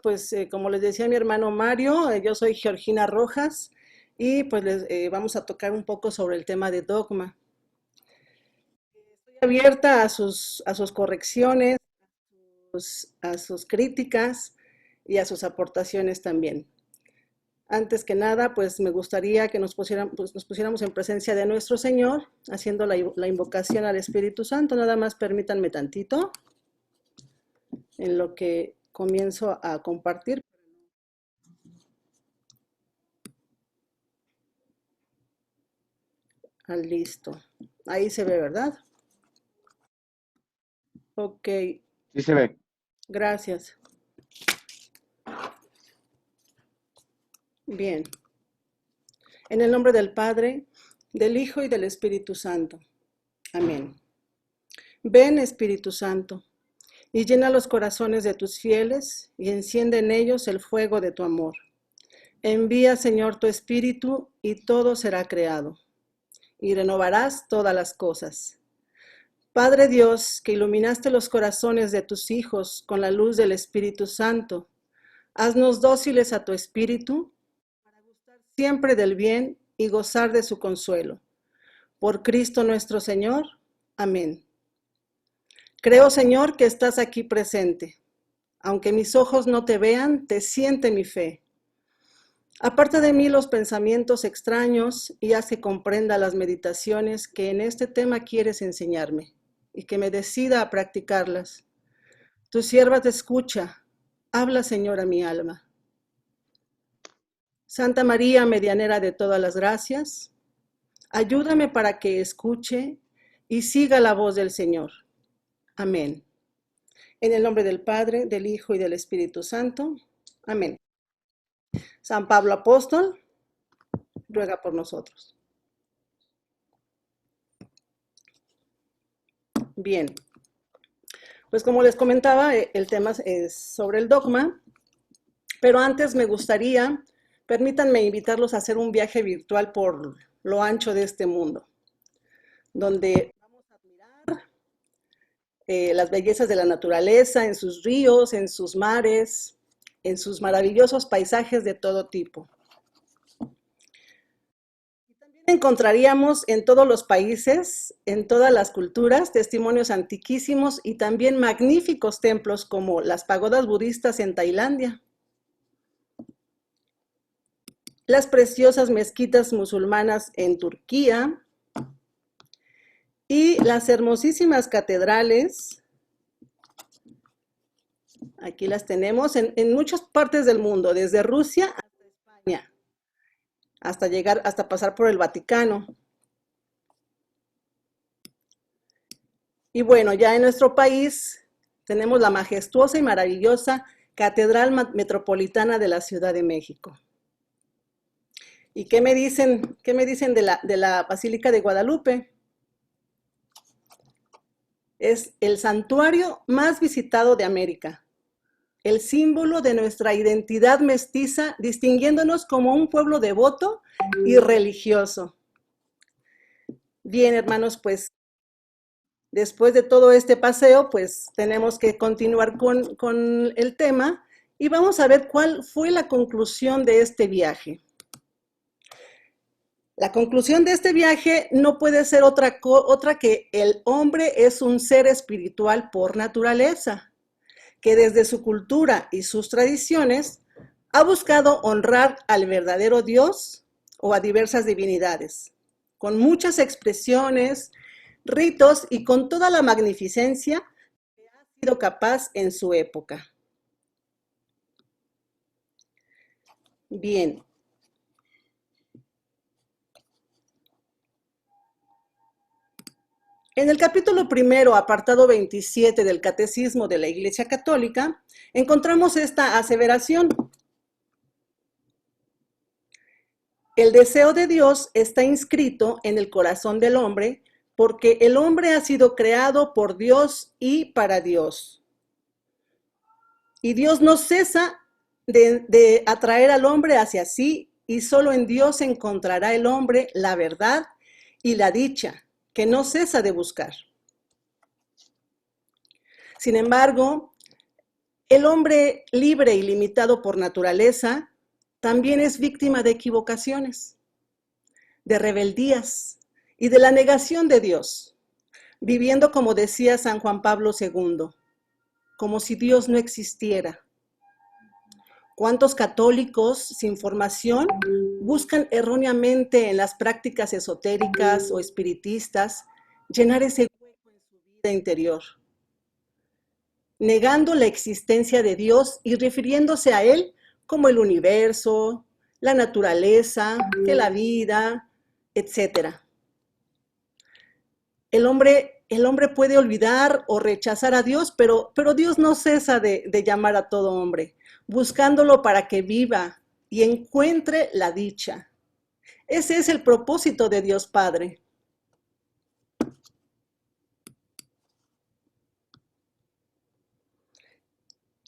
Pues como les decía mi hermano Mario, yo soy Georgina Rojas y pues vamos a tocar un poco sobre el tema de dogma. Estoy abierta a sus correcciones, a sus críticas y a sus aportaciones también. Antes que nada, pues me gustaría que nos pusiéramos en presencia de nuestro Señor, haciendo la invocación al Espíritu Santo. Nada más permítanme tantito en lo que comienzo a compartir. Listo. Ahí se ve, ¿verdad? Ok, Sí se ve. gracias. Bien. En el nombre del Padre, del Hijo y del Espíritu Santo. Amén. Ven, Espíritu Santo, y llena los corazones de tus fieles y enciende en ellos el fuego de tu amor. Envía, Señor, tu Espíritu y todo será creado, y renovarás todas las cosas. Padre Dios, que iluminaste los corazones de tus hijos con la luz del Espíritu Santo, haznos dóciles a tu Espíritu, siempre del bien y gozar de su consuelo. Por Cristo nuestro Señor. Amén. Creo, Señor, que estás aquí presente. Aunque mis ojos no te vean, te siente mi fe. Aparta de mí los pensamientos extraños y haz que comprenda las meditaciones que en este tema quieres enseñarme y que me decida a practicarlas. Tu sierva te escucha. Habla, Señor, a mi alma. Santa María, medianera de todas las gracias, ayúdame para que escuche y siga la voz del Señor. Amén. En el nombre del Padre, del Hijo y del Espíritu Santo. Amén. San Pablo Apóstol, ruega por nosotros. Bien. Pues como les comentaba, el tema es sobre el dogma, pero antes me gustaría, permítanme invitarlos a hacer un viaje virtual por lo ancho de este mundo, donde vamos a admirar las bellezas de la naturaleza, en sus ríos, en sus mares, en sus maravillosos paisajes de todo tipo. También encontraríamos en todos los países, en todas las culturas, testimonios antiquísimos y también magníficos templos como las pagodas budistas en Tailandia, las preciosas mezquitas musulmanas en Turquía y las hermosísimas catedrales. Aquí las tenemos en muchas partes del mundo, desde Rusia hasta España, hasta pasar por el Vaticano. Y bueno, ya en nuestro país tenemos la majestuosa y maravillosa Catedral Metropolitana de la Ciudad de México. ¿Y qué me dicen de la Basílica de Guadalupe? Es el santuario más visitado de América, el símbolo de nuestra identidad mestiza, distinguiéndonos como un pueblo devoto y religioso. Bien, hermanos, pues después de todo este paseo, pues tenemos que continuar con el tema y vamos a ver cuál fue la conclusión de este viaje. La conclusión de este viaje no puede ser otra que el hombre es un ser espiritual por naturaleza, que desde su cultura y sus tradiciones ha buscado honrar al verdadero Dios o a diversas divinidades, con muchas expresiones, ritos y con toda la magnificencia que ha sido capaz en su época. Bien. En el capítulo primero, apartado 27 del Catecismo de la Iglesia Católica, encontramos esta aseveración. El deseo de Dios está inscrito en el corazón del hombre porque el hombre ha sido creado por Dios y para Dios. Y Dios no cesa de atraer al hombre hacia sí y solo en Dios encontrará el hombre la verdad y la dicha que no cesa de buscar. Sin embargo, El hombre libre y limitado por naturaleza también es víctima de equivocaciones, de rebeldías y de la negación de Dios, viviendo como decía San Juan Pablo II, como si Dios no existiera. ¿Cuántos católicos sin formación buscan erróneamente en las prácticas esotéricas o espiritistas llenar ese hueco en su vida interior, negando la existencia de Dios y refiriéndose a Él como el universo, la naturaleza, que la vida, etcétera? El hombre puede olvidar o rechazar a Dios, pero Dios no cesa de llamar a todo hombre, buscándolo para que viva y encuentre la dicha. Ese es el propósito de Dios Padre.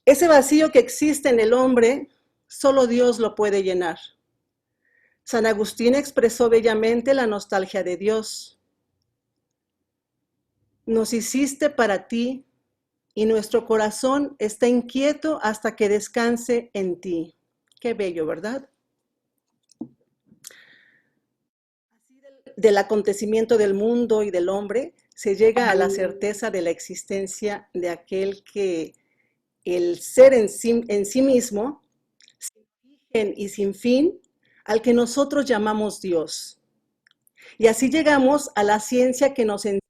Ese vacío que existe en el hombre, solo Dios lo puede llenar. San Agustín expresó bellamente la nostalgia de Dios. Nos hiciste para ti y nuestro corazón está inquieto hasta que descanse en ti. Qué bello, ¿verdad? Así del acontecimiento del mundo y del hombre se llega a la certeza de la existencia de aquel que el ser en sí mismo, sin origen y sin fin, al que nosotros llamamos Dios. Y así llegamos a la ciencia que nos enseña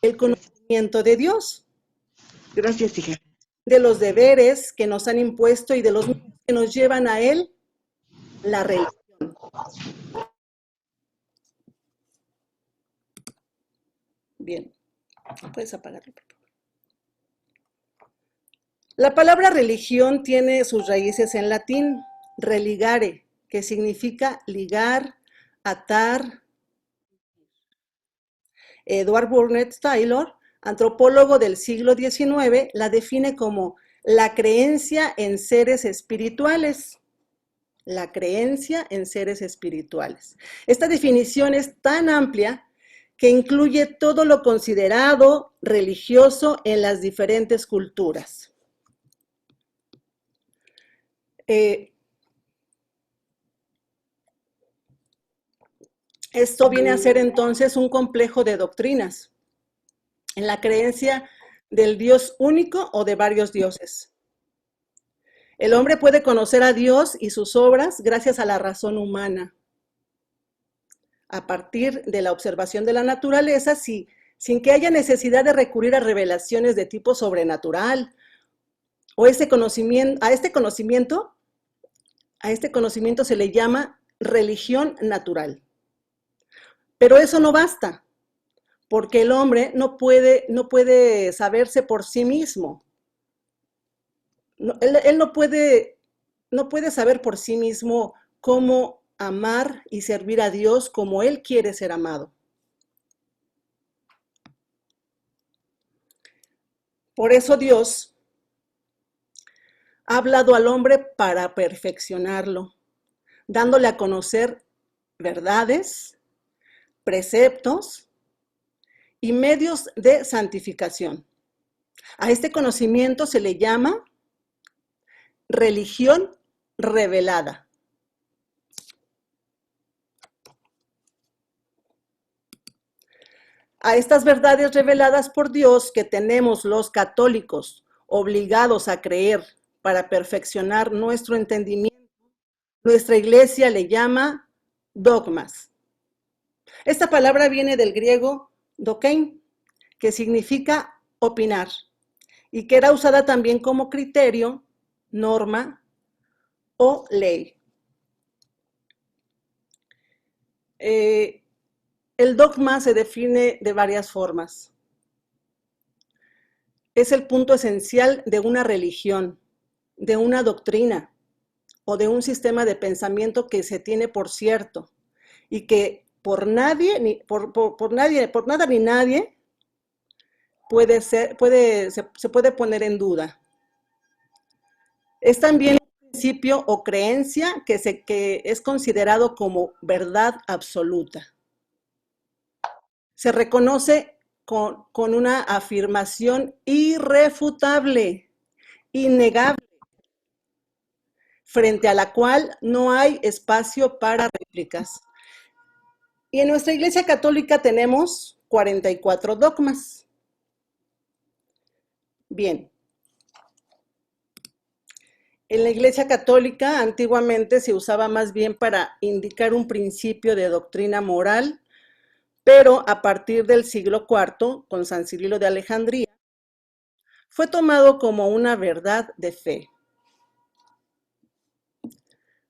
el conocimiento de Dios. Gracias, hija. De los deberes que nos han impuesto y de los que nos llevan a Él, la religión. Bien, puedes apagarlo, por favor. La palabra religión tiene sus raíces en latín, religare, que significa ligar, atar. Edward Burnett Taylor, antropólogo del siglo XIX, la define como la creencia en seres espirituales. La creencia en seres espirituales. Esta definición es tan amplia que incluye todo lo considerado religioso en las diferentes culturas. Esto viene a ser entonces un complejo de doctrinas en la creencia del Dios único o de varios dioses. El hombre puede conocer a Dios y sus obras gracias a la razón humana, a partir de la observación de la naturaleza, sin que haya necesidad de recurrir a revelaciones de tipo sobrenatural. O a este conocimiento se le llama religión natural. Pero eso no basta, porque el hombre no puede saberse por sí mismo. Él no puede saber por sí mismo cómo amar y servir a Dios como Él quiere ser amado. Por eso Dios ha hablado al hombre para perfeccionarlo, dándole a conocer verdades, preceptos y medios de santificación. A este conocimiento se le llama religión revelada. A estas verdades reveladas por Dios que tenemos los católicos obligados a creer para perfeccionar nuestro entendimiento, nuestra iglesia le llama dogmas. Esta palabra viene del griego dokein, que significa opinar, y que era usada también como criterio, norma o ley. El dogma se define de varias formas. Es el punto esencial de una religión, de una doctrina o de un sistema de pensamiento que se tiene por cierto y que por nada ni nadie se puede poner en duda. Es también un principio o creencia que es considerado como verdad absoluta. Se reconoce con una afirmación irrefutable innegable, frente a la cual no hay espacio para réplicas. Y en nuestra Iglesia Católica tenemos 44 dogmas. Bien. En la Iglesia Católica antiguamente se usaba más bien para indicar un principio de doctrina moral, pero a partir del siglo IV, con San Cirilo de Alejandría, fue tomado como una verdad de fe.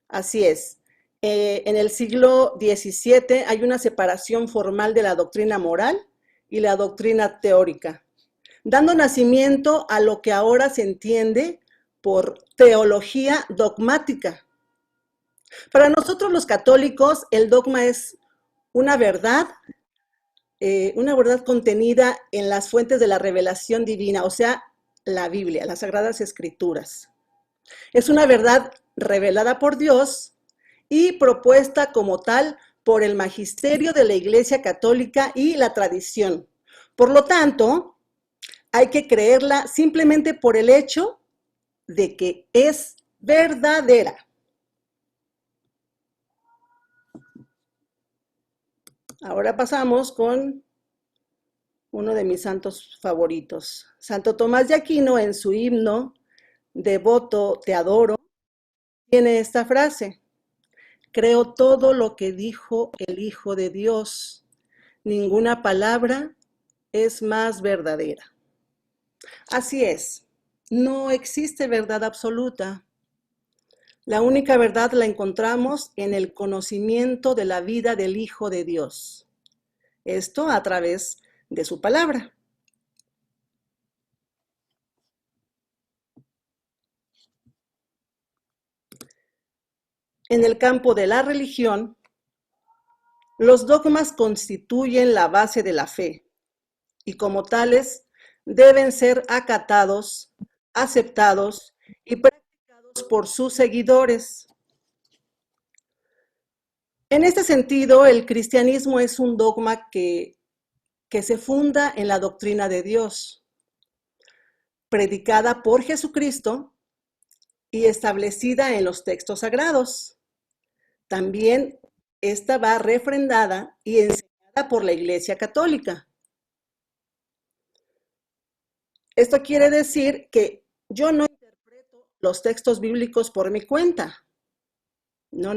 Así es. En el siglo XVII hay una separación formal de la doctrina moral y la doctrina teórica, dando nacimiento a lo que ahora se entiende por teología dogmática. Para nosotros los católicos, el dogma es una verdad contenida en las fuentes de la revelación divina, o sea, la Biblia, las Sagradas Escrituras. Es una verdad revelada por Dios y propuesta como tal por el magisterio de la Iglesia Católica y la tradición. Por lo tanto, hay que creerla simplemente por el hecho de que es verdadera. Ahora pasamos con uno de mis santos favoritos. Santo Tomás de Aquino, en su himno Devoto te adoro, tiene esta frase: creo todo lo que dijo el Hijo de Dios, ninguna palabra es más verdadera. Así es, no existe verdad absoluta. La única verdad la encontramos en el conocimiento de la vida del Hijo de Dios. Esto a través de su palabra. En el campo de la religión, los dogmas constituyen la base de la fe y como tales deben ser acatados, aceptados y practicados por sus seguidores. En este sentido, el cristianismo es un dogma que se funda en la doctrina de Dios, predicada por Jesucristo y establecida en los textos sagrados. También esta va refrendada y enseñada por la Iglesia Católica. Esto quiere decir que yo no interpreto los textos bíblicos por mi cuenta. No.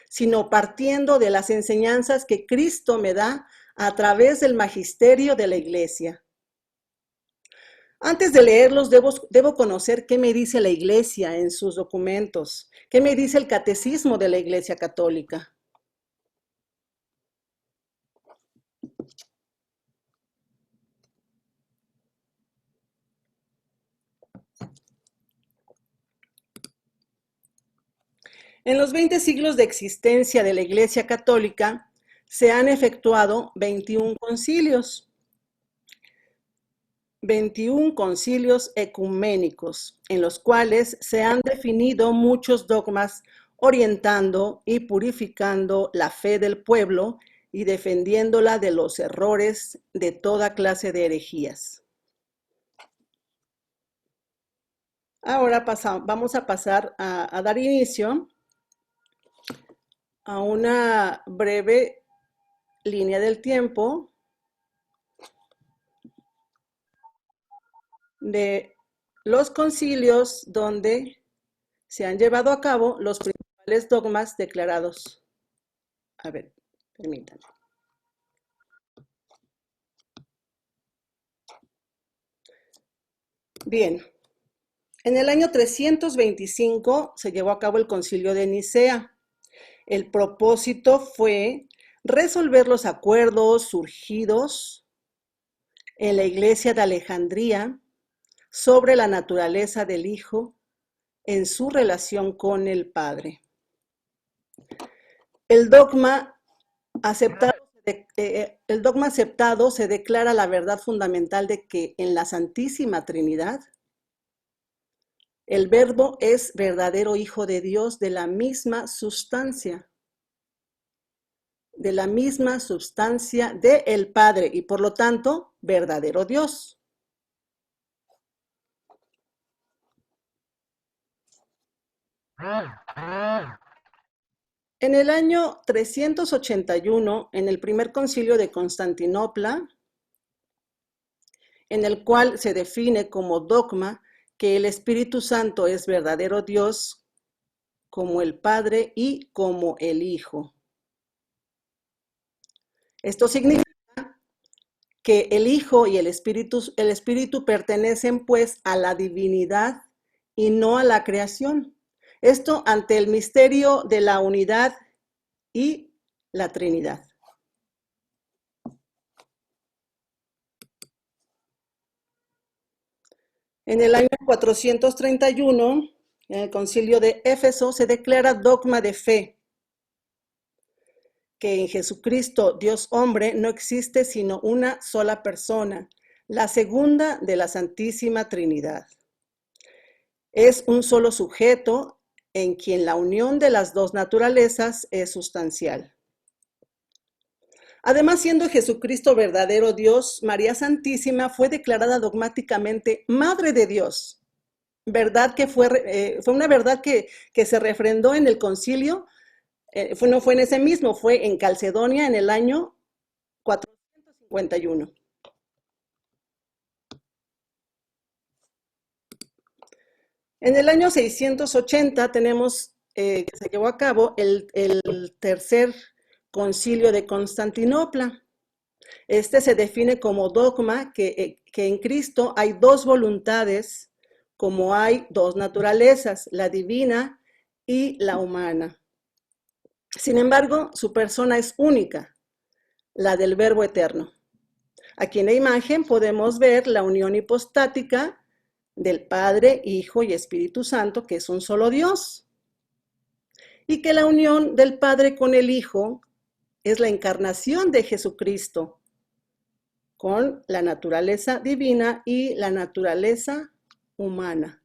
Sino partiendo de las enseñanzas que Cristo me da a través del magisterio de la Iglesia. Antes de leerlos, debo conocer qué me dice la Iglesia en sus documentos, qué me dice el Catecismo de la Iglesia Católica. En los 20 siglos de existencia de la Iglesia Católica se han efectuado 21 concilios. 21 concilios ecuménicos, en los cuales se han definido muchos dogmas orientando y purificando la fe del pueblo y defendiéndola de los errores de toda clase de herejías. Ahora vamos a pasar a dar inicio a una breve línea del tiempo de los concilios donde se han llevado a cabo los principales dogmas declarados. A ver, permítanme. Bien, en el año 325 se llevó a cabo el concilio de Nicea. El propósito fue resolver los acuerdos surgidos en la iglesia de Alejandría sobre la naturaleza del Hijo en su relación con el Padre. El dogma aceptado se declara la verdad fundamental de que en la Santísima Trinidad el Verbo es verdadero Hijo de Dios de la misma sustancia del Padre y por lo tanto verdadero Dios. En el año 381, en el primer concilio de Constantinopla, en el cual se define como dogma que el Espíritu Santo es verdadero Dios como el Padre y como el Hijo. Esto significa que el Hijo y el Espíritu pertenecen pues a la divinidad y no a la creación. Esto ante el misterio de la unidad y la Trinidad. En el año 431, en el concilio de Éfeso, se declara dogma de fe, que en Jesucristo, Dios hombre, no existe sino una sola persona, la segunda de la Santísima Trinidad. Es un solo sujeto en quien la unión de las dos naturalezas es sustancial. Además, siendo Jesucristo verdadero Dios, María Santísima fue declarada dogmáticamente Madre de Dios. Verdad que fue una verdad que se refrendó en el concilio, no fue en ese mismo, fue en Calcedonia en el año 451. En el año 680 tenemos que se llevó a cabo el tercer concilio de Constantinopla. Este se define como dogma que en Cristo hay dos voluntades, como hay dos naturalezas, la divina y la humana. Sin embargo, su persona es única, la del Verbo eterno. Aquí en la imagen podemos ver la unión hipostática del Padre, Hijo y Espíritu Santo, que es un solo Dios. Y que la unión del Padre con el Hijo es la encarnación de Jesucristo con la naturaleza divina y la naturaleza humana.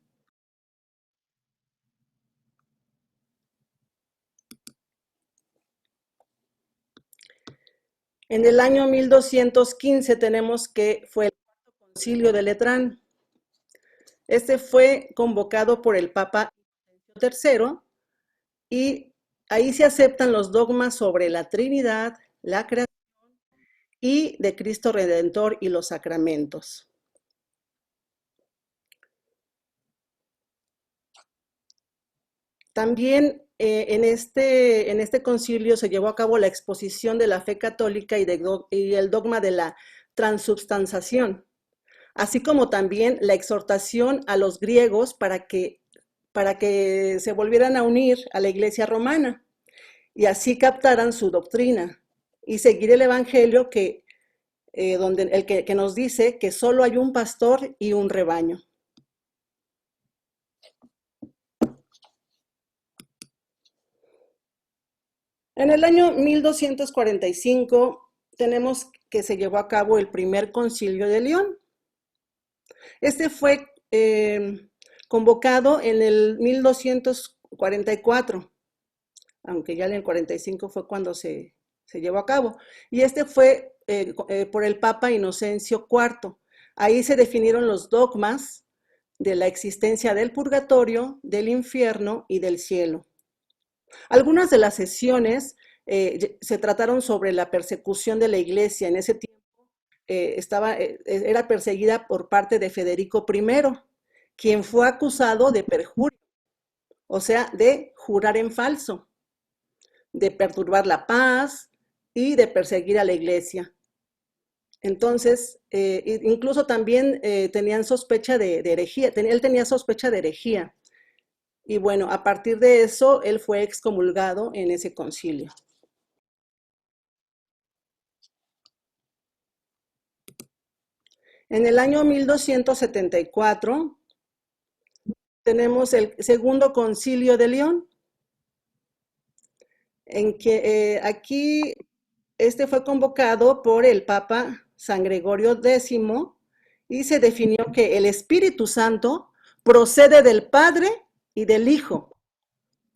En el año 1215 tenemos que fue el concilio de Letrán. Este fue convocado por el Papa III y ahí se aceptan los dogmas sobre la Trinidad, la creación y de Cristo Redentor y los sacramentos. También en este concilio se llevó a cabo la exposición de la fe católica y el dogma de la transubstanciación, así como también la exhortación a los griegos para que se volvieran a unir a la Iglesia romana y así captaran su doctrina y seguir el Evangelio que nos dice que solo hay un pastor y un rebaño. En el año 1245 tenemos que se llevó a cabo el primer concilio de León. Este fue convocado en el 1244, aunque ya en el 45 fue cuando se llevó a cabo. Y este fue por el Papa Inocencio IV. Ahí se definieron los dogmas de la existencia del purgatorio, del infierno y del cielo. Algunas de las sesiones se trataron sobre la persecución de la Iglesia. En ese tiempo era perseguida por parte de Federico I, quien fue acusado de perjurio, o sea, de jurar en falso, de perturbar la paz y de perseguir a la Iglesia. Entonces, incluso también tenían sospecha de herejía, él tenía sospecha de herejía. Y bueno, a partir de eso, él fue excomulgado en ese concilio. En el año 1274 tenemos el segundo concilio de León, en que aquí este fue convocado por el Papa San Gregorio X y se definió que el Espíritu Santo procede del Padre y del Hijo,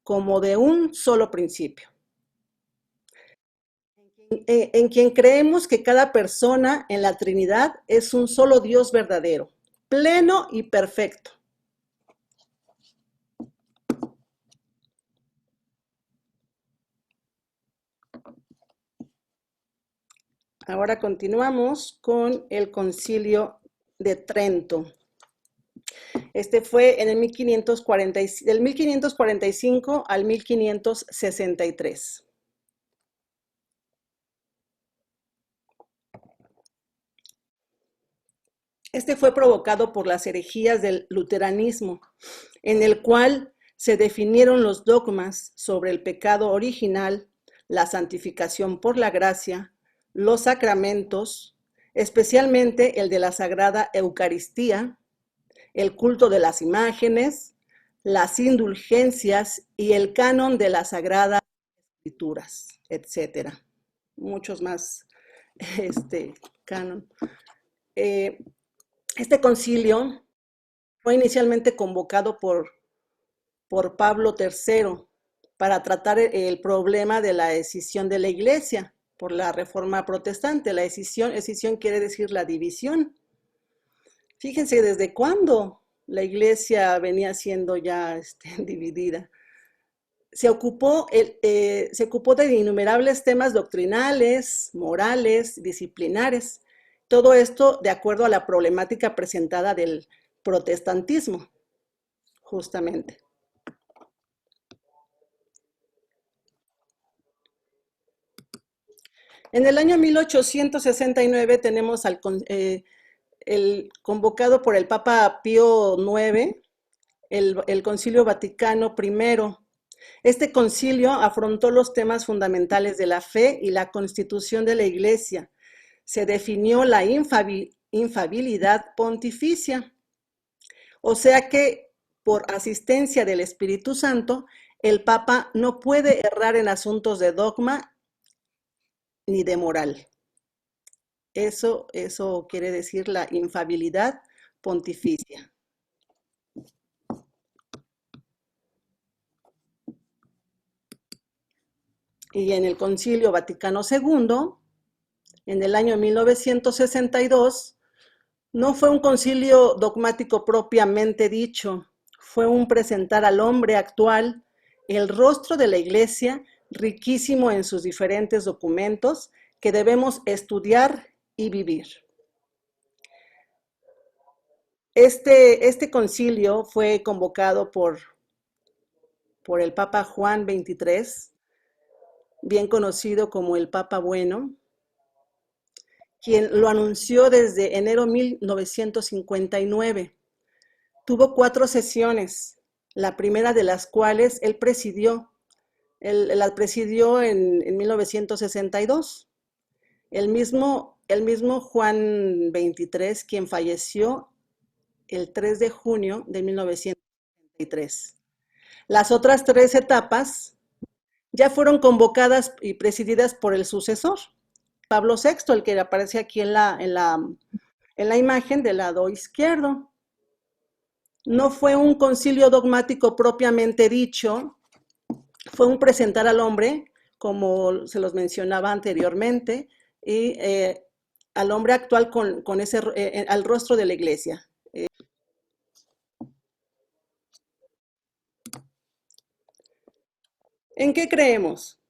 como de un solo principio. En quien creemos que cada persona en la Trinidad es un solo Dios verdadero, pleno y perfecto. Ahora continuamos con el Concilio de Trento. Este fue en el 1540, del 1545 al 1563. Este fue provocado por las herejías del luteranismo, en el cual se definieron los dogmas sobre el pecado original, la santificación por la gracia, los sacramentos, especialmente el de la Sagrada Eucaristía, el culto de las imágenes, las indulgencias y el canon de las Sagradas Escrituras, etcétera. Muchos más canon. Este concilio fue inicialmente convocado por Pablo III para tratar el problema de la escisión de la iglesia por la reforma protestante. La escisión quiere decir la división. Fíjense desde cuándo la iglesia venía siendo ya dividida. Se ocupó de innumerables temas doctrinales, morales, disciplinares. Todo esto de acuerdo a la problemática presentada del protestantismo, justamente. En el año 1869 tenemos el convocado por el Papa Pío IX, el Concilio Vaticano I. Este concilio afrontó los temas fundamentales de la fe y la constitución de la Iglesia. Se definió la infabilidad pontificia, o sea que por asistencia del Espíritu Santo, el Papa no puede errar en asuntos de dogma ni de moral. Eso quiere decir la infabilidad pontificia. Y en el Concilio Vaticano II, en el año 1962, no fue un concilio dogmático propiamente dicho, fue un presentar al hombre actual el rostro de la Iglesia, riquísimo en sus diferentes documentos que debemos estudiar y vivir. Este concilio fue convocado por el Papa Juan XXIII, bien conocido como el Papa Bueno, quien lo anunció desde enero de 1959. Tuvo 4 sesiones, la primera de las cuales él presidió. La presidió en 1962. El mismo Juan XXIII, quien falleció el 3 de junio de 1963. Las otras 3 etapas ya fueron convocadas y presididas por el sucesor, Pablo VI, el que aparece aquí en la imagen del lado izquierdo. No fue un concilio dogmático propiamente dicho, fue un presentar al hombre, como se los mencionaba anteriormente, y al hombre actual con ese, al rostro de la iglesia. ¿En qué creemos?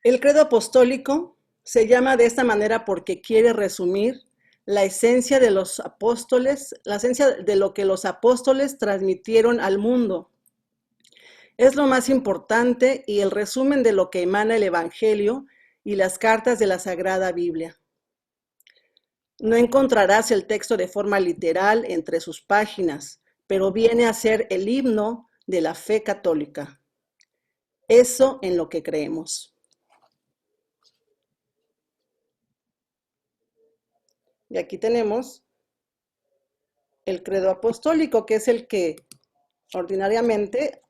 El credo apostólico se llama de esta manera porque quiere resumir la esencia de los apóstoles, la esencia de lo que los apóstoles transmitieron al mundo. Es lo más importante y el resumen de lo que emana el Evangelio y las cartas de la Sagrada Biblia. No encontrarás el texto de forma literal entre sus páginas, pero viene a ser el himno de la fe católica. Eso en lo que creemos. Y aquí tenemos el credo apostólico, que es el que ordinariamente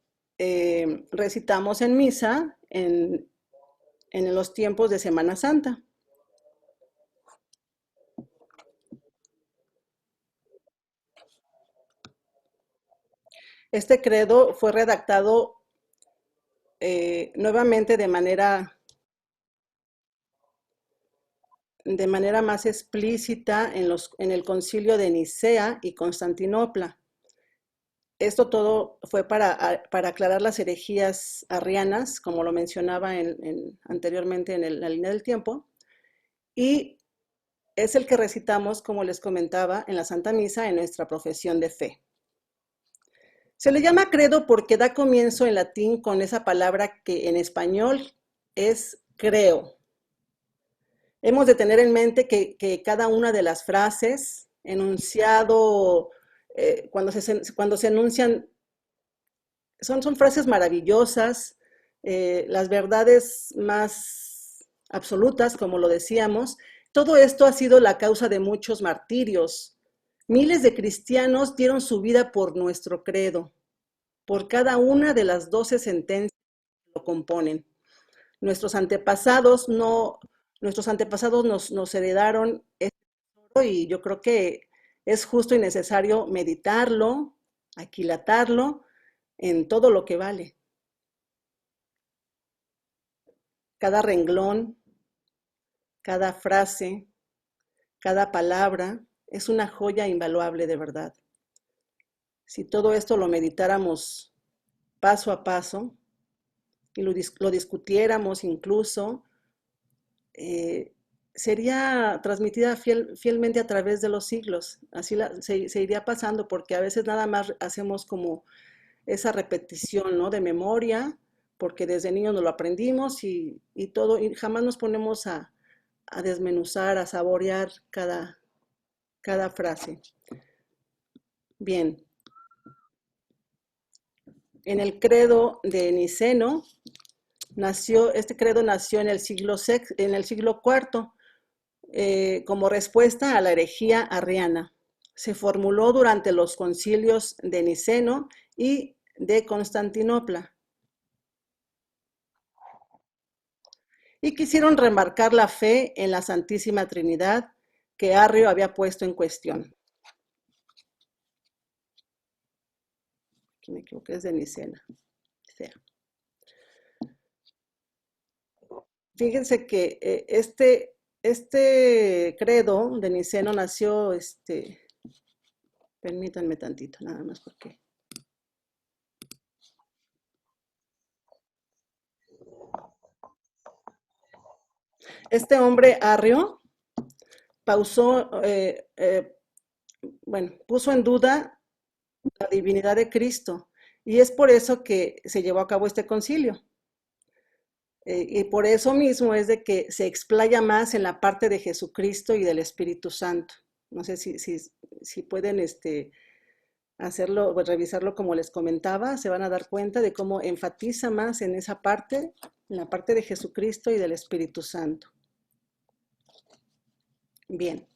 recitamos en misa en los tiempos de Semana Santa. Este credo fue redactado nuevamente de manera de manera más explícita en el concilio de Nicea y Constantinopla. Esto todo fue para aclarar las herejías arrianas, como lo mencionaba anteriormente en la línea del tiempo, y es el que recitamos, como les comentaba, en la Santa Misa en nuestra profesión de fe. Se le llama credo porque da comienzo en latín con esa palabra que en español es creo. Hemos de tener en mente que cada una de las frases, enunciado, cuando se enuncian, son frases maravillosas, las verdades más absolutas, como lo decíamos. Todo esto ha sido la causa de muchos martirios. Miles de cristianos dieron su vida por nuestro credo, por cada una de las 12 sentencias que lo componen. Nuestros antepasados nos heredaron esto y yo creo que es justo y necesario meditarlo, aquilatarlo en todo lo que vale. Cada renglón, cada frase, cada palabra es una joya invaluable de verdad. Si todo esto lo meditáramos paso a paso y lo discutiéramos incluso, sería transmitida fielmente a través de los siglos. Así se iría pasando, porque a veces nada más hacemos como esa repetición, ¿no?, de memoria, porque desde niños nos lo aprendimos y todo, y jamás nos ponemos a desmenuzar, a saborear cada frase. Bien. En el credo de Niceno, este credo nació en el siglo IV, como respuesta a la herejía arriana. Se formuló durante los concilios de Niceno y de Constantinopla. Y quisieron remarcar la fe en la Santísima Trinidad que Arrio había puesto en cuestión. Aquí me equivoqué, es de Nicena. Fíjense que este credo de Niceno nació, permítanme tantito, nada más porque. Este hombre Arrio puso en duda la divinidad de Cristo, y es por eso que se llevó a cabo este concilio. Y por eso mismo es de que se explaya más en la parte de Jesucristo y del Espíritu Santo. No sé si pueden hacerlo, pues revisarlo como les comentaba, se van a dar cuenta de cómo enfatiza más en esa parte, en la parte de Jesucristo y del Espíritu Santo. Bien.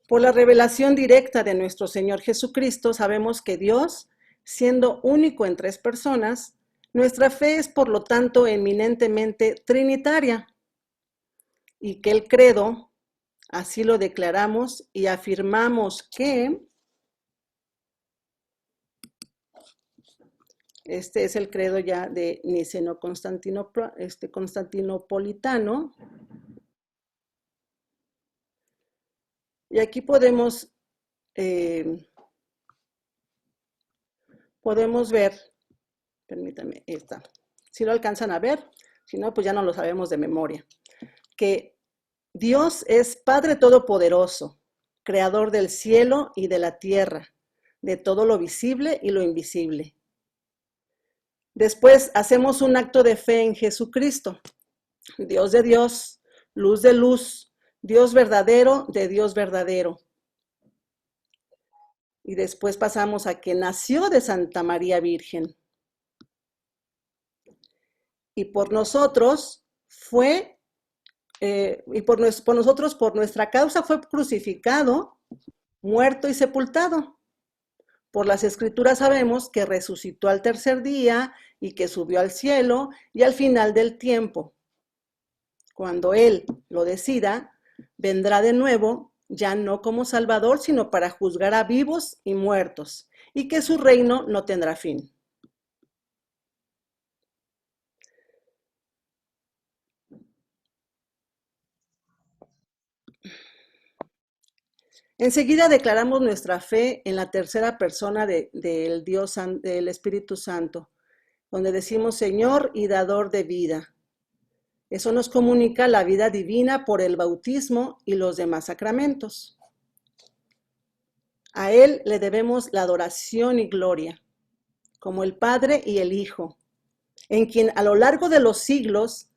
Por la revelación directa de nuestro Señor Jesucristo, sabemos que Dios, siendo único en 3 personas, nuestra fe es, por lo tanto, eminentemente trinitaria, y que el credo, así lo declaramos y afirmamos que este es el credo ya de Niceno-Constantinopolitano. Y aquí podemos ver, permítanme, esta, si lo alcanzan a ver, si no, pues ya no lo sabemos de memoria, que Dios es Padre Todopoderoso, Creador del cielo y de la tierra, de todo lo visible y lo invisible. Después hacemos un acto de fe en Jesucristo, Dios de Dios, luz de luz, Dios verdadero de Dios verdadero. Y después pasamos a que nació de Santa María Virgen. Y por nosotros por nuestra causa fue crucificado, muerto y sepultado. Por las Escrituras sabemos que resucitó al tercer día y que subió al cielo, y al final del tiempo, cuando Él lo decida, vendrá de nuevo, ya no como Salvador, sino para juzgar a vivos y muertos, y que su reino no tendrá fin. Enseguida declaramos nuestra fe en la tercera persona del Espíritu Santo, donde decimos Señor y dador de vida. Eso nos comunica la vida divina por el bautismo y los demás sacramentos. A Él le debemos la adoración y gloria, como el Padre y el Hijo, en quien a lo largo de los siglos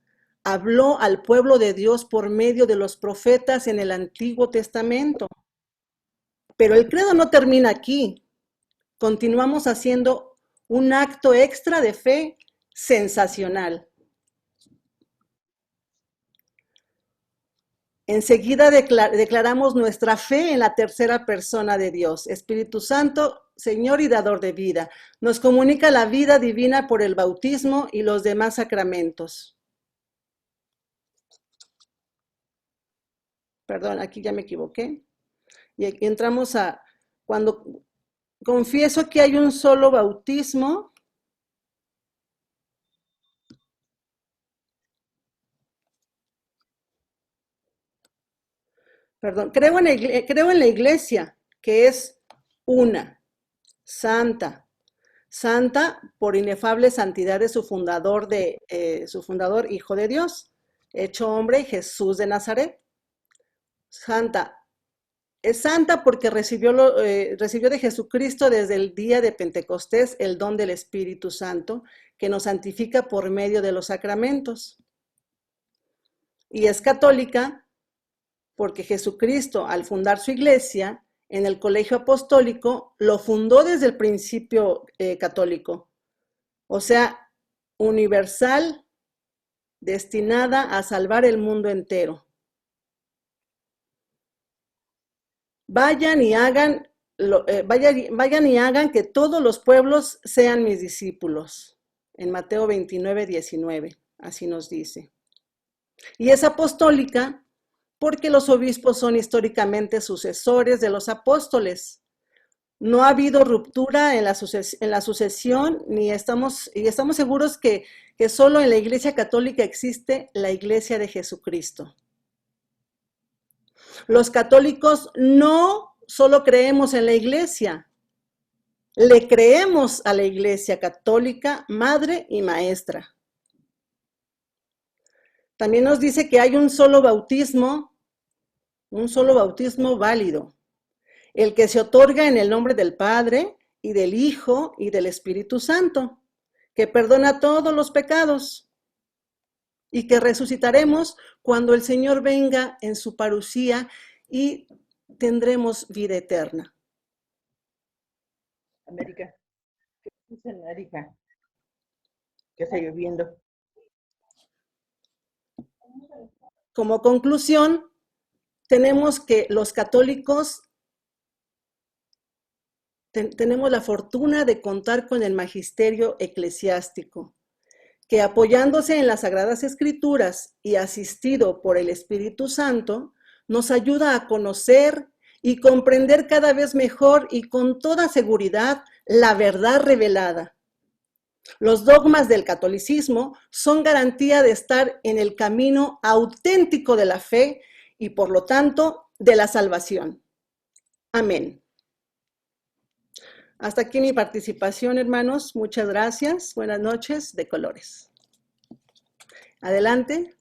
habló al pueblo de Dios por medio de los profetas en el Antiguo Testamento. Pero el credo no termina aquí. Continuamos haciendo un acto extra de fe sensacional. Enseguida declaramos nuestra fe en la tercera persona de Dios, Espíritu Santo, Señor y dador de vida. Nos comunica la vida divina por el bautismo y los demás sacramentos. Perdón, aquí ya me equivoqué. Y aquí entramos a cuando confieso que hay un solo bautismo. Perdón, creo en la iglesia, que es una, santa. Santa por inefable santidad de su fundador, Hijo de Dios, hecho hombre, Jesús de Nazaret. Santa. Es santa porque recibió de Jesucristo desde el día de Pentecostés el don del Espíritu Santo, que nos santifica por medio de los sacramentos. Y es católica porque Jesucristo, al fundar su iglesia, en el colegio apostólico, lo fundó desde el principio católico. O sea, universal, destinada a salvar el mundo entero. Vayan y hagan que todos los pueblos sean mis discípulos. En Mateo 29, 19, así nos dice. Y es apostólica porque los obispos son históricamente sucesores de los apóstoles. No ha habido ruptura en la sucesión, y estamos seguros que solo en la Iglesia Católica existe la Iglesia de Jesucristo. Los católicos no solo creemos en la Iglesia, le creemos a la Iglesia Católica, madre y maestra. También nos dice que hay un solo bautismo válido, el que se otorga en el nombre del Padre y del Hijo y del Espíritu Santo, que perdona todos los pecados y que resucitaremos cuando el Señor venga en su parucía y tendremos vida eterna. América. ¿Qué dice América? ¿Qué está lloviendo? Como conclusión, tenemos que los católicos tenemos la fortuna de contar con el magisterio eclesiástico, que apoyándose en las Sagradas Escrituras y asistido por el Espíritu Santo, nos ayuda a conocer y comprender cada vez mejor y con toda seguridad la verdad revelada. Los dogmas del catolicismo son garantía de estar en el camino auténtico de la fe y, por lo tanto, de la salvación. Amén. Hasta aquí mi participación, hermanos. Muchas gracias. Buenas noches de colores. Adelante.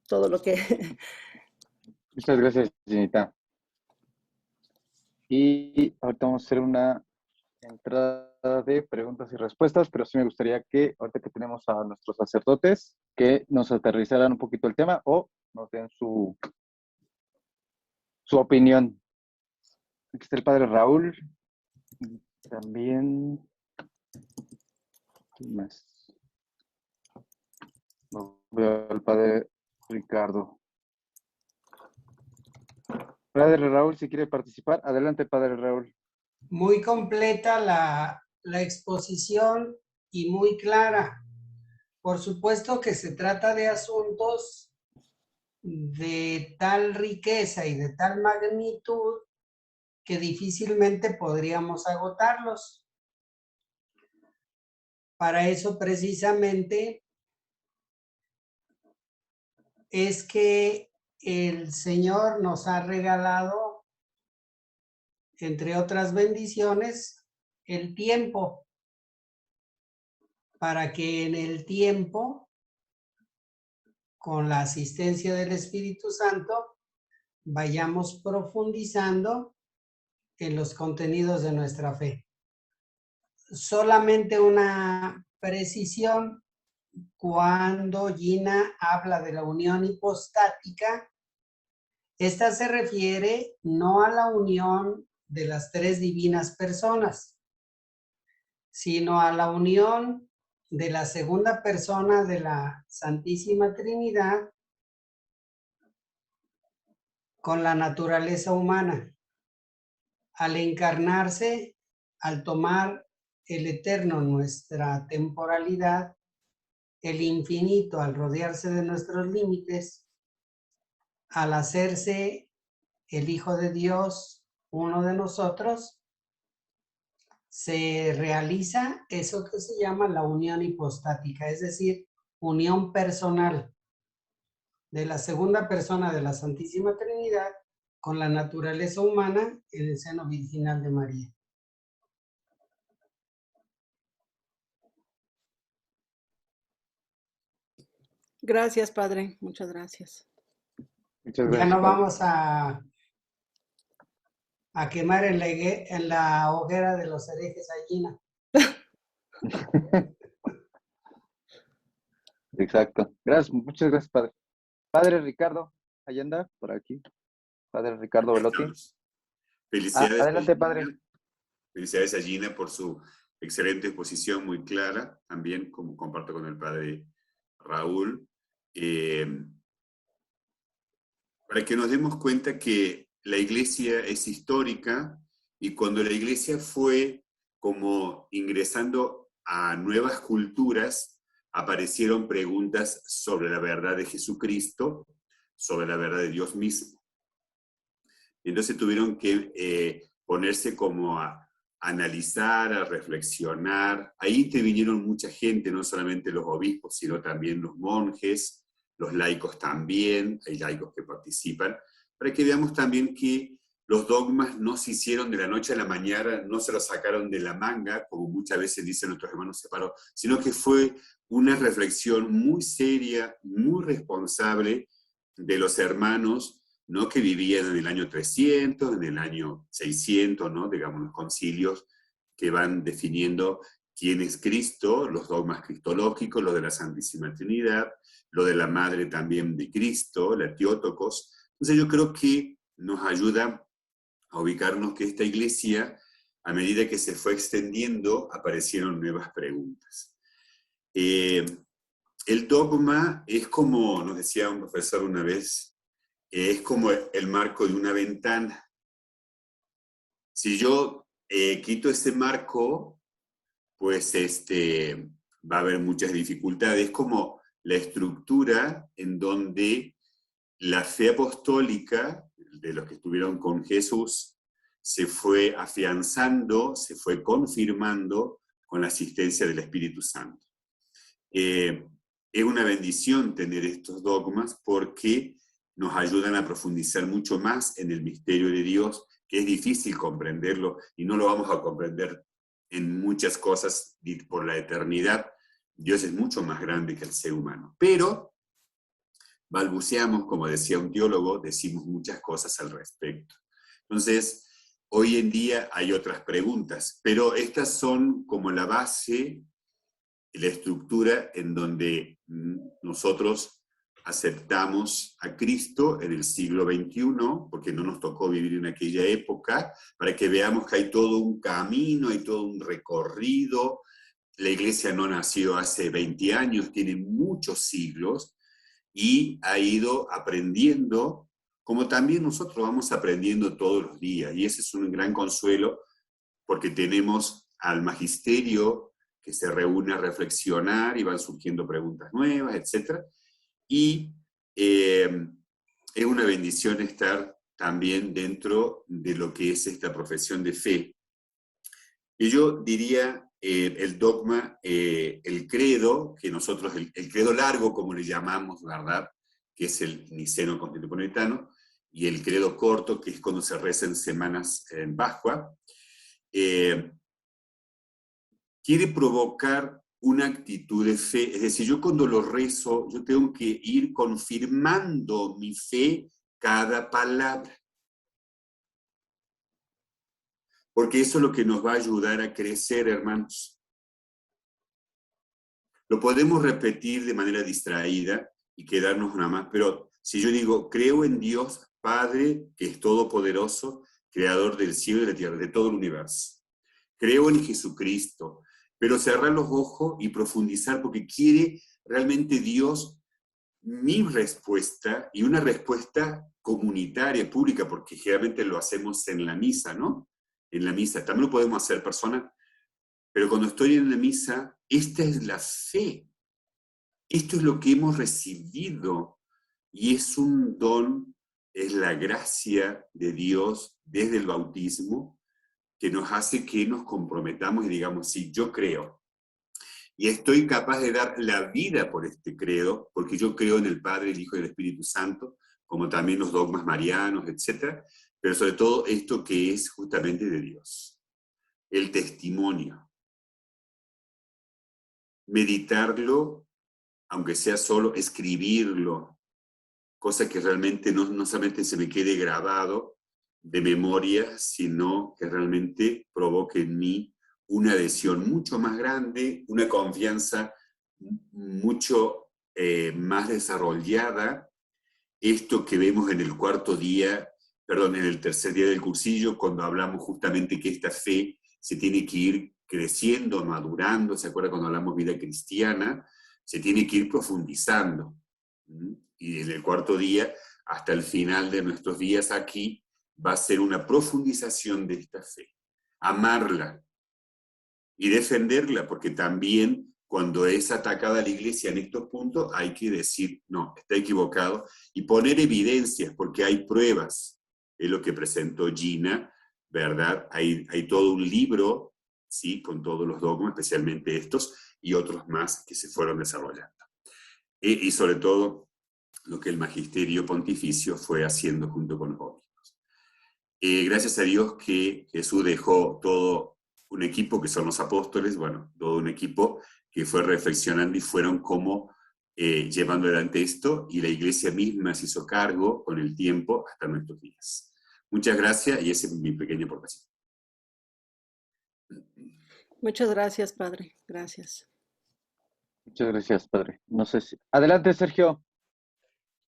Todo lo que... Muchas gracias, Ginita. Y ahorita vamos a hacer una entrada de preguntas y respuestas, pero sí me gustaría que, ahorita que tenemos a nuestros sacerdotes, que nos aterrizaran un poquito el tema o nos den su opinión. Aquí está el padre Raúl. También... ¿quién más? Veo al padre Ricardo. Padre Raúl, si quiere participar, adelante, padre Raúl. Muy completa la exposición y muy clara. Por supuesto que se trata de asuntos de tal riqueza y de tal magnitud que difícilmente podríamos agotarlos. Para eso precisamente es que el Señor nos ha regalado entre otras bendiciones, el tiempo, para que en el tiempo, con la asistencia del Espíritu Santo, vayamos profundizando en los contenidos de nuestra fe. Solamente una precisión: cuando Gina habla de la unión hipostática, esta se refiere no a la unión de las tres divinas personas, sino a la unión de la segunda persona de la Santísima Trinidad con la naturaleza humana. Al encarnarse, al tomar el eterno nuestra temporalidad, el infinito al rodearse de nuestros límites, al hacerse el Hijo de Dios, uno de nosotros, se realiza eso que se llama la unión hipostática, es decir, unión personal de la segunda persona de la Santísima Trinidad con la naturaleza humana en el seno virginal de María. Gracias, Padre. Muchas gracias. Muchas Ya gracias, no padre. vamos a quemar en la hoguera de los herejes a Gina. Exacto. Gracias, muchas gracias, padre. Padre Ricardo, ahí anda, por aquí. Padre Ricardo Velotti. Felicidades, Adelante, a Gina. padre. Felicidades a Gina por su excelente exposición, muy clara, también como comparto con el padre Raúl. Para que nos demos cuenta que la iglesia es histórica y cuando la iglesia fue como ingresando a nuevas culturas, aparecieron preguntas sobre la verdad de Jesucristo, sobre la verdad de Dios mismo. Entonces tuvieron que ponerse como a analizar, a reflexionar. Ahí intervinieron mucha gente, no solamente los obispos, sino también los monjes, los laicos también, hay laicos que participan, para que veamos también que los dogmas no se hicieron de la noche a la mañana, no se los sacaron de la manga, como muchas veces dicen nuestros hermanos separados, sino que fue una reflexión muy seria, muy responsable de los hermanos, ¿no?, que vivían en el año 300, en el año 600, ¿no?, digamos, los concilios que van definiendo quién es Cristo, los dogmas cristológicos, lo de la Santísima Trinidad, lo de la Madre también de Cristo, la Teótocos. Entonces yo creo que nos ayuda a ubicarnos que esta iglesia, a medida que se fue extendiendo, aparecieron nuevas preguntas. El dogma es como, nos decía un profesor una vez, es como el marco de una ventana. Si yo quito ese marco, pues va a haber muchas dificultades. Es como la estructura en donde la fe apostólica de los que estuvieron con Jesús se fue afianzando, se fue confirmando con la asistencia del Espíritu Santo. Es una bendición tener estos dogmas porque nos ayudan a profundizar mucho más en el misterio de Dios, que es difícil comprenderlo y no lo vamos a comprender en muchas cosas por la eternidad. Dios es mucho más grande que el ser humano. Pero balbuceamos, como decía un teólogo, decimos muchas cosas al respecto. Entonces, hoy en día hay otras preguntas, pero estas son como la base, la estructura en donde nosotros aceptamos a Cristo en el siglo XXI, porque no nos tocó vivir en aquella época, para que veamos que hay todo un camino, hay todo un recorrido. La iglesia no nació hace 20 años, tiene muchos siglos, y ha ido aprendiendo, como también nosotros vamos aprendiendo todos los días, y ese es un gran consuelo, porque tenemos al magisterio que se reúne a reflexionar y van surgiendo preguntas nuevas, etc. Y es una bendición estar también dentro de lo que es esta profesión de fe. Y yo diría el dogma, el credo, que nosotros, el credo largo, como le llamamos, ¿verdad?, que es el niceno constitucional, y el credo corto, que es cuando se reza en semanas en Pascua, quiere provocar una actitud de fe. Es decir, yo cuando lo rezo, yo tengo que ir confirmando mi fe cada palabra. Porque eso es lo que nos va a ayudar a crecer, hermanos. Lo podemos repetir de manera distraída y quedarnos nada más, pero si yo digo, creo en Dios Padre, que es todopoderoso, creador del cielo y de la tierra, de todo el universo. Creo en Jesucristo, pero cerrar los ojos y profundizar, porque quiere realmente Dios mi respuesta, y una respuesta comunitaria, pública, porque generalmente lo hacemos en la misa, ¿no? En la misa, también lo podemos hacer personas, pero cuando estoy en la misa, esta es la fe. Esto es lo que hemos recibido, y es un don, es la gracia de Dios desde el bautismo, que nos hace que nos comprometamos y digamos, sí, yo creo. Y estoy capaz de dar la vida por este credo, porque yo creo en el Padre, el Hijo y el Espíritu Santo, como también los dogmas marianos, etc. Pero sobre todo esto que es justamente de Dios. El testimonio. Meditarlo, aunque sea solo, escribirlo, cosa que realmente no solamente se me quede grabado de memoria, sino que realmente provoque en mí una adhesión mucho más grande, una confianza mucho más desarrollada. Esto que vemos en el en el tercer día del cursillo, cuando hablamos justamente que esta fe se tiene que ir creciendo, madurando, ¿se acuerda cuando hablamos vida cristiana? Se tiene que ir profundizando. Y en el cuarto día, hasta el final de nuestros días aquí, va a ser una profundización de esta fe. Amarla y defenderla, porque también cuando es atacada la iglesia en estos puntos, hay que decir, no, está equivocado, y poner evidencias, porque hay pruebas. Es lo que presentó Gina, ¿verdad? Hay todo un libro, ¿sí? Con todos los dogmas, especialmente estos, y otros más que se fueron desarrollando. Y sobre todo, lo que el magisterio pontificio fue haciendo junto con los obispos. Gracias a Dios que Jesús dejó todo un equipo, que son los apóstoles, bueno, todo un equipo que fue reflexionando y fueron como llevando adelante esto, y la iglesia misma se hizo cargo con el tiempo hasta nuestros días. Muchas gracias, y esa es mi pequeña aportación. Muchas gracias, Padre. Gracias. Muchas gracias, Padre. No sé si... Adelante, Sergio.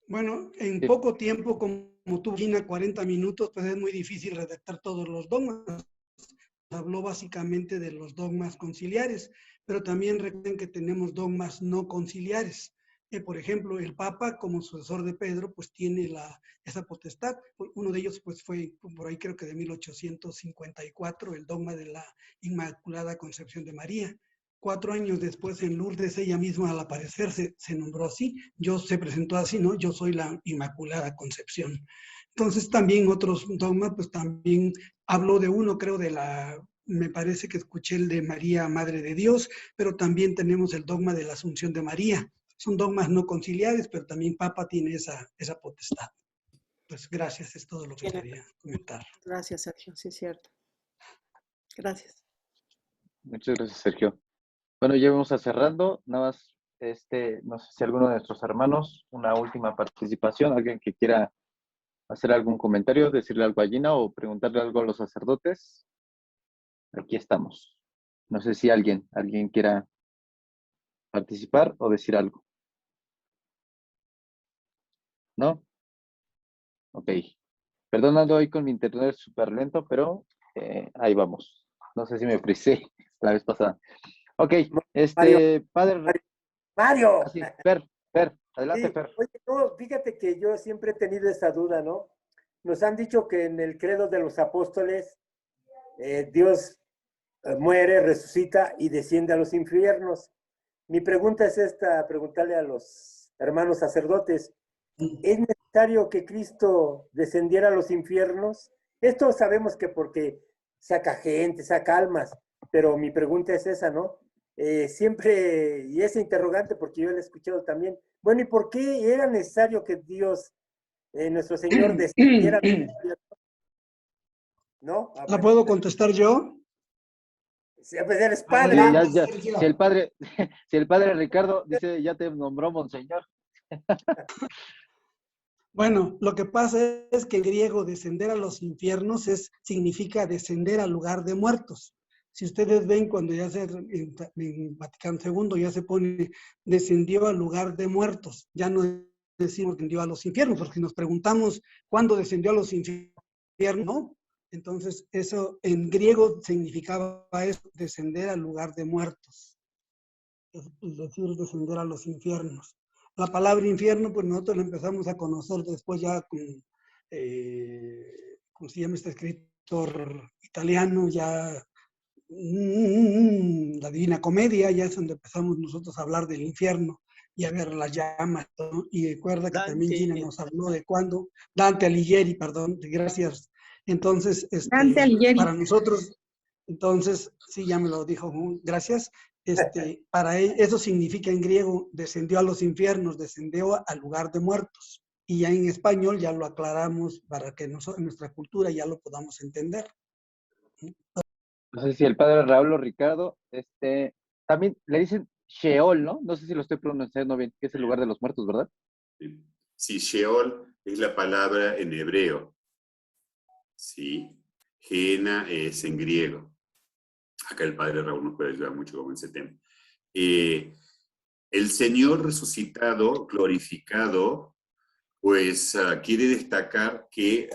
Bueno, en Sí. poco tiempo, como tú, Gina, 40 minutos, pues es muy difícil redactar todos los dogmas. Habló básicamente de los dogmas conciliares, pero también recuerden que tenemos dogmas no conciliares. Por ejemplo, el Papa, como sucesor de Pedro, pues tiene esa potestad. Uno de ellos pues fue por ahí, creo que de 1854, el dogma de la Inmaculada Concepción de María. 4 años después, en Lourdes, ella misma al aparecer se nombró así. Se presentó así, ¿no? Yo soy la Inmaculada Concepción. Entonces también otros dogmas, pues también habló de uno, creo, me parece que escuché el de María, Madre de Dios, pero también tenemos el dogma de la Asunción de María. Son dogmas no conciliares, pero también Papa tiene esa potestad. Pues gracias, es todo lo que quería comentar. Gracias, Sergio, sí es cierto. Gracias. Muchas gracias, Sergio. Bueno, ya vamos a cerrando. Nada más, no sé si alguno de nuestros hermanos, una última participación, alguien que quiera hacer algún comentario, decirle algo a Gina o preguntarle algo a los sacerdotes. Aquí estamos. No sé si alguien quiera participar o decir algo. ¿No? Ok. Perdonando hoy con mi internet súper lento, pero ahí vamos. No sé si me frisé la vez pasada. Ok, padre. Mario. Sí, Fer, adelante, Sí, Fer. oye, no, fíjate que yo siempre he tenido esa duda, ¿no? Nos han dicho que en el credo de los apóstoles Dios muere, resucita y desciende a los infiernos. Mi pregunta es esta, preguntarle a los hermanos sacerdotes, ¿es necesario que Cristo descendiera a los infiernos? Esto sabemos que porque saca gente, saca almas, pero mi pregunta es esa, ¿no? Siempre, y ese interrogante, porque yo lo he escuchado también, bueno, ¿y por qué era necesario que Dios nuestro Señor descendiera al infierno? ¿No? A ¿La ver, puedo contestar yo? si eres Sí, padre. Adelante, Sergio. si el padre, si el padre Ricardo dice, ya te nombró monseñor. Bueno, lo que pasa es que en griego descender a los infiernos significa descender al lugar de muertos. Si ustedes ven cuando ya en Vaticano II ya se pone descendió al lugar de muertos, ya no decimos descendió a los infiernos, porque si nos preguntamos cuándo descendió a los infiernos, ¿no? Entonces eso en griego significaba eso, descender al lugar de muertos, es decir, descender a los infiernos. La palabra infierno, pues nosotros la empezamos a conocer después ya con, ¿cómo se llama este escritor italiano? Ya, la Divina Comedia, ya es donde empezamos nosotros a hablar del infierno y a ver las llamas, ¿no? Y recuerda que también Gina nos habló de cuándo, Dante Alighieri, perdón, gracias. Entonces, Dante Alighieri. para nosotros, entonces, sí, ya me lo dijo, gracias. Para él, eso significa en griego, descendió a los infiernos, descendió al lugar de muertos. Y ya en español ya lo aclaramos para que nosotros, en nuestra cultura ya lo podamos entender. No sé si el padre Raúl o Ricardo, también le dicen Sheol, ¿no? No sé si lo estoy pronunciando bien, que es el lugar de los muertos, ¿verdad? Sí, Sheol es la palabra en hebreo. Sí, Gehenna es en griego. Acá el padre Raúl nos puede ayudar mucho con ese tema. El Señor resucitado, glorificado, pues quiere destacar que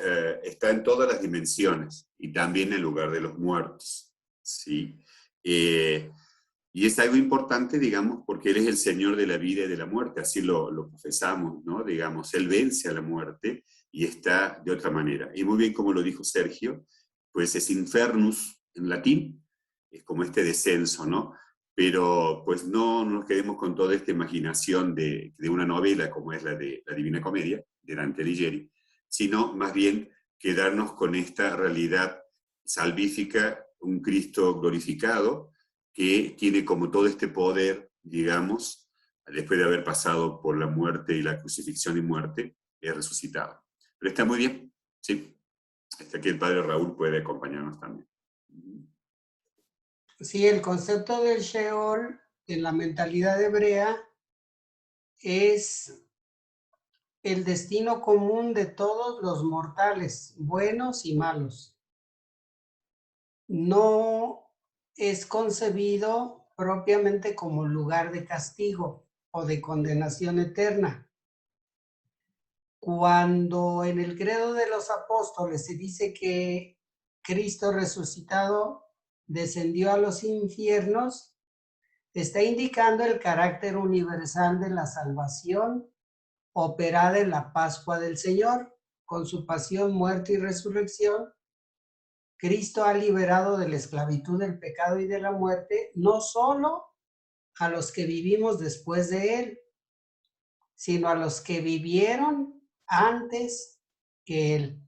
está en todas las dimensiones y también en el lugar de los muertos. ¿Sí? Y es algo importante, digamos, porque Él es el Señor de la vida y de la muerte, así lo profesamos, ¿no? Digamos, Él vence a la muerte y está de otra manera. Y muy bien como lo dijo Sergio, pues es infernus en latín, es como este descenso, ¿no? Pero pues no nos quedemos con toda esta imaginación de una novela como es la de la Divina Comedia, de Dante Alighieri, sino más bien quedarnos con esta realidad salvífica, un Cristo glorificado, que tiene como todo este poder, digamos, después de haber pasado por la muerte y la crucifixión y muerte, es resucitado. Pero está muy bien, sí. Hasta aquí el padre Raúl puede acompañarnos también. Sí, el concepto del Sheol en la mentalidad hebrea es el destino común de todos los mortales, buenos y malos. No es concebido propiamente como lugar de castigo o de condenación eterna. Cuando en el credo de los apóstoles se dice que Cristo resucitado descendió a los infiernos, está indicando el carácter universal de la salvación operada en la Pascua del Señor. Con su pasión, muerte y resurrección, Cristo ha liberado de la esclavitud del pecado y de la muerte, no solo a los que vivimos después de Él, sino a los que vivieron antes que Él.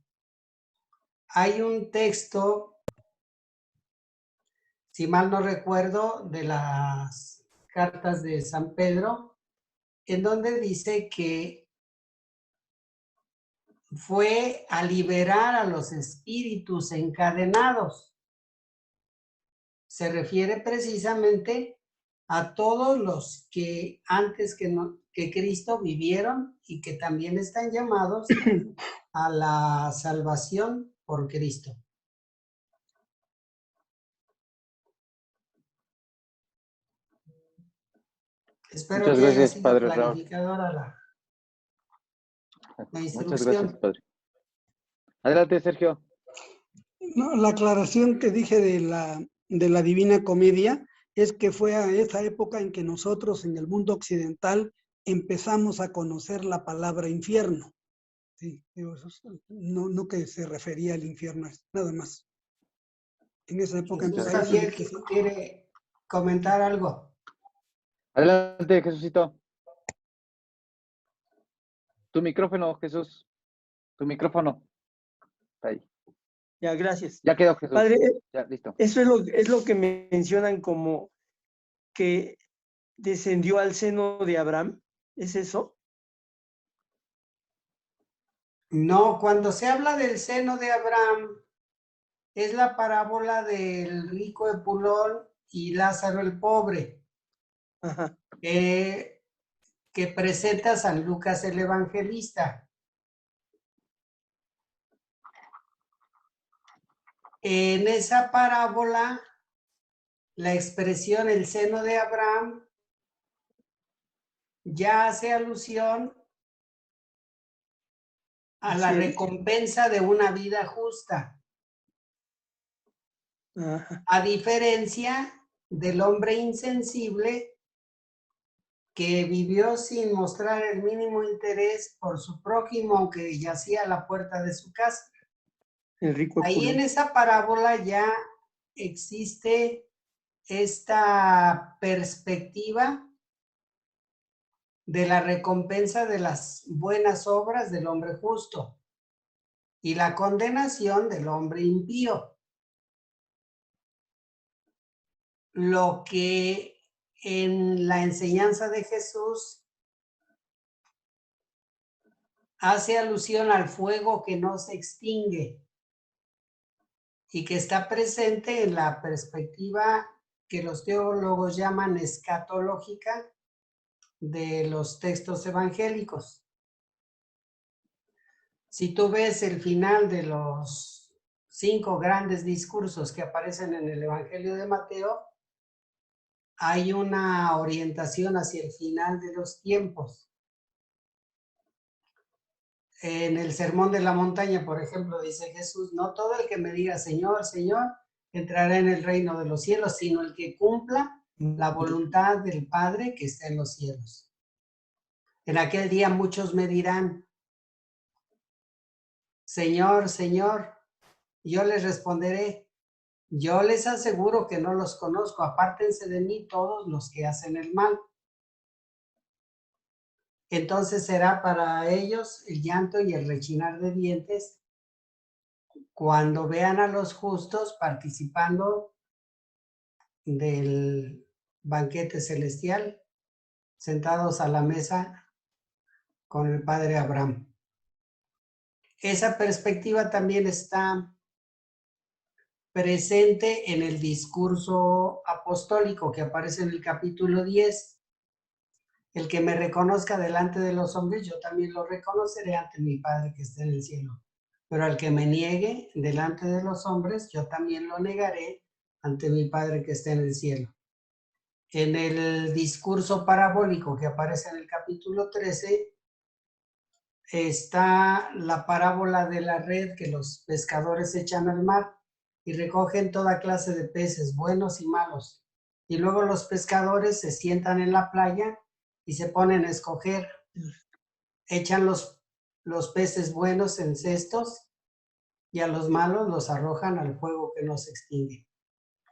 Hay un texto, si mal no recuerdo, de las cartas de San Pedro, en donde dice que fue a liberar a los espíritus encadenados. Se refiere precisamente a todos los que antes que Cristo vivieron y que también están llamados a la salvación por Cristo. Espero Muchas que haya gracias, sido padre Raúl. clarificadora la Muchas instrucción. gracias, padre. Adelante, Sergio. No, la aclaración que dije de la Divina Comedia es que fue a esa época en que nosotros en el mundo occidental empezamos a conocer la palabra infierno. Sí, no que se refería al infierno, nada más. En esa época Jesús ahí Javier sí, quiere comentar algo. Adelante, Jesucito. Tu micrófono, Jesús. Tu micrófono. Ahí. Ya, gracias. Ya quedó, Jesús. Padre, Ya, listo. eso es lo que mencionan como que descendió al seno de Abraham. ¿Es eso? No, cuando se habla del seno de Abraham, es la parábola del rico Epulón y Lázaro el pobre, Ajá. que presenta San Lucas el Evangelista. En esa parábola, la expresión el seno de Abraham ya hace alusión a la Sí. recompensa de una vida justa, Ajá. a diferencia del hombre insensible que vivió sin mostrar el mínimo interés por su prójimo, aunque yacía a la puerta de su casa. El rico Ahí en Epulón. esa parábola ya existe esta perspectiva de la recompensa de las buenas obras del hombre justo y la condenación del hombre impío. Lo que en la enseñanza de Jesús hace alusión al fuego que no se extingue y que está presente en la perspectiva que los teólogos llaman escatológica de los textos evangélicos. Si tú ves el final de los 5 grandes discursos que aparecen en el Evangelio de Mateo, hay una orientación hacia el final de los tiempos. En el Sermón de la Montaña, por ejemplo, dice Jesús, no todo el que me diga Señor, Señor, entrará en el reino de los cielos, sino el que cumpla la voluntad del Padre que está en los cielos. En aquel día muchos me dirán, Señor, Señor, yo les responderé, yo les aseguro que no los conozco, apártense de mí todos los que hacen el mal. Entonces será para ellos el llanto y el rechinar de dientes cuando vean a los justos participando del banquete celestial, sentados a la mesa con el Padre Abraham. Esa perspectiva también está presente en el discurso apostólico que aparece en el capítulo 10. El que me reconozca delante de los hombres, yo también lo reconoceré ante mi Padre que está en el cielo. Pero al que me niegue delante de los hombres, yo también lo negaré ante mi Padre que está en el cielo. En el discurso parabólico que aparece en el capítulo 13, está la parábola de la red que los pescadores echan al mar y recogen toda clase de peces, buenos y malos. Y luego los pescadores se sientan en la playa y se ponen a escoger. Echan los peces buenos en cestos y a los malos los arrojan al fuego que no se extingue.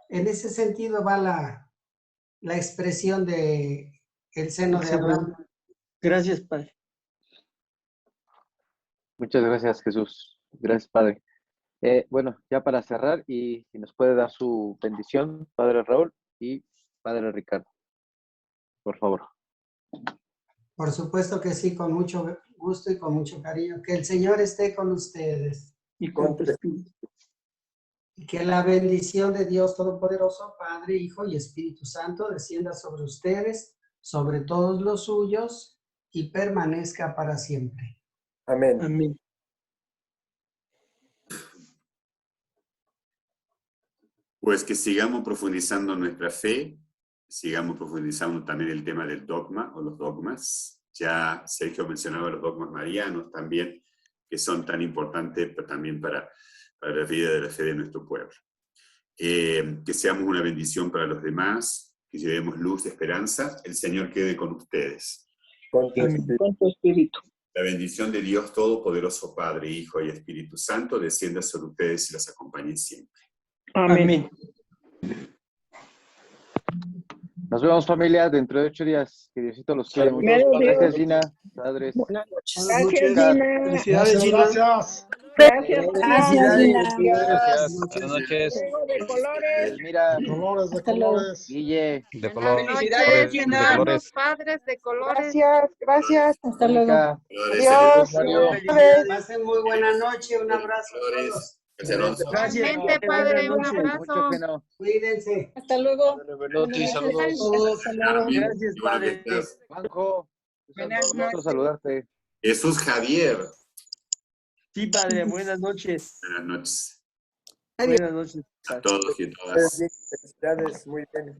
En ese sentido va la expresión de el seno de Abraham. Gracias, Padre. Muchas gracias, Jesús. Gracias, Padre. Bueno, ya para cerrar, y si nos puede dar su bendición, Padre Raúl y Padre Ricardo, por favor. Por supuesto que sí, con mucho gusto y con mucho cariño. Que el Señor esté con ustedes. Y con tu espíritu. Y que la bendición de Dios Todopoderoso, Padre, Hijo y Espíritu Santo, descienda sobre ustedes, sobre todos los suyos, y permanezca para siempre. Amén. Amén. Pues que sigamos profundizando nuestra fe, sigamos profundizando también el tema del dogma o los dogmas. Ya Sergio mencionaba los dogmas marianos también, que son tan importantes también para la vida de la fe de nuestro pueblo. Que seamos una bendición para los demás, que llevemos luz, esperanza. El Señor quede con ustedes. Con tu Amén. espíritu. Con tu espíritu. La bendición de Dios Todopoderoso, Padre, Hijo y Espíritu Santo, descienda sobre ustedes y los acompañe siempre. Amén. Nos vemos, familia, dentro de 8 días. Que Diosito los cuide mucho. Primero Dios. Gracias, Gina, padres. Buenas noches. Buenas Gracias, noches. Gina. Felicidades, Gina. Gracias. Gracias. Gracias, Gina. Gracias. Buenas noches. De colores. Mira, Colores de Hasta luego. colores. Guille, De color. Felicidades, De Gina. colores. Padres de colores. Gracias. Hasta luego. Mónica, Flores, Adiós. Mario. Pasen muy buena noche. Un abrazo a Flores, todos. José Alonso. Gracias. Igualmente, padre, un Buenas noches. abrazo. Mucho que no. Cuídense. Hasta luego. Belotti, saludos. Todos. Carmen, Gracias, qué bueno que padre. estás. Juanjo, Buenas gusto noches. saludarte. Jesús Javier. Sí, padre, buenas noches. Buenas noches Adiós. Buenas noches. a todos y a todas. Felicidades, muy bien.